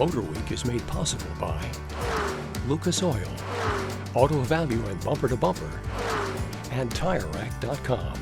MotorWeek is made possible by Lucas Oil, Auto Value and Bumper to Bumper, and TireRack.com.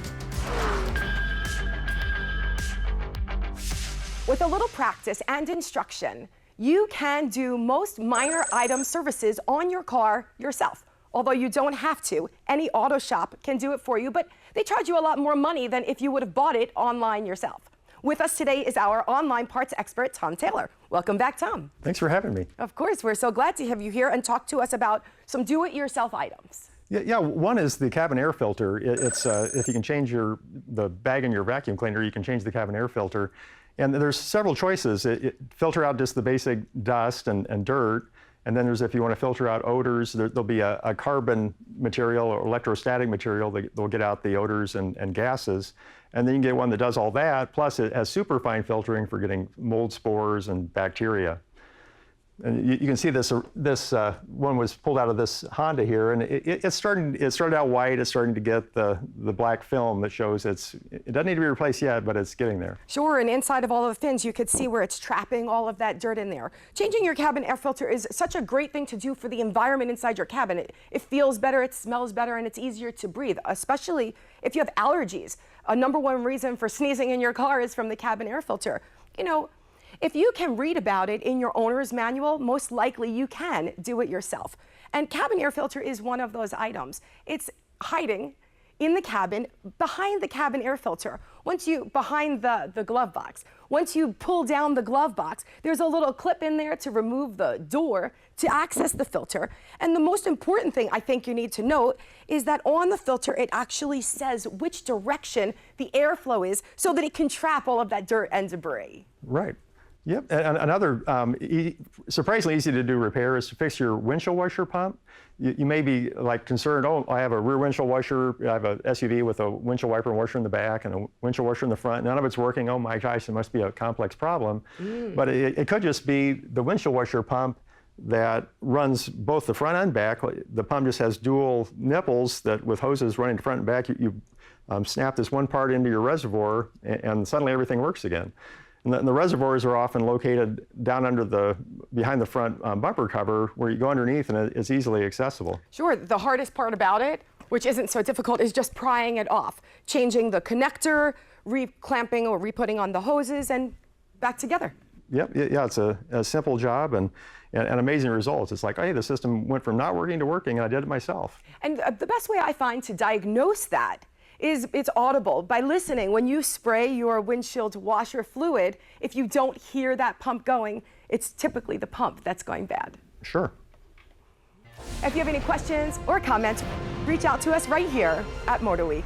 With a little practice and instruction, you can do most minor item services on your car yourself. Although you don't have to, any auto shop can do it for you, but they charge you a lot more money than if you would have bought it online yourself. With us today is our online parts expert, Tom Taylor. Welcome back, Tom. Thanks for having me. Of course, we're so glad to have you here and talk to us about some do-it-yourself items. Yeah, one is the cabin air filter. It's if you can change the bag in your vacuum cleaner, you can change the cabin air filter. And there's several choices. Filter out just the basic dust and dirt. And then there's, if you want to filter out odors, there'll be a carbon material or electrostatic material that will get out the odors and gases. And then you can get one that does all that, plus it has superfine filtering for getting mold spores and bacteria. And you can see this one was pulled out of this Honda here, and it started out white. It's starting to get the black film that shows it doesn't need to be replaced yet, but it's getting there. Sure, and inside of all of the fins, you could see where it's trapping all of that dirt in there. Changing your cabin air filter is such a great thing to do for the environment inside your cabin. It feels better, it smells better, and it's easier to breathe, especially if you have allergies. A #1 reason for sneezing in your car is from the cabin air filter. You know, if you can read about it in your owner's manual, most likely you can do it yourself. And cabin air filter is one of those items. It's hiding in the cabin, behind the cabin air filter. Behind the glove box. Once you pull down the glove box, there's a little clip in there to remove the door to access the filter. And the most important thing I think you need to note is that on the filter, it actually says which direction the airflow is so that it can trap all of that dirt and debris. Right. Yep, and another surprisingly easy to do repair is to fix your windshield washer pump. You may be like concerned, oh, I have a rear windshield washer, I have a SUV with a windshield wiper and washer in the back and a windshield washer in the front, none of it's working, oh my gosh, it must be a complex problem. But it could just be the windshield washer pump that runs both the front and back. The pump just has dual nipples that with hoses running to front and back, you snap this one part into your reservoir and suddenly everything works again. And the reservoirs are often located down behind the front bumper cover where you go underneath and it's easily accessible. Sure, the hardest part about it, which isn't so difficult, is just prying it off. Changing the connector, re-clamping or re-putting on the hoses and back together. Yep, yeah, it's a simple job and amazing results. It's like, hey, the system went from not working to working and I did it myself. And the best way I find to diagnose that is it's audible. By listening, when you spray your windshield washer fluid, if you don't hear that pump going, it's typically the pump that's going bad. Sure. If you have any questions or comments, reach out to us right here at MotorWeek.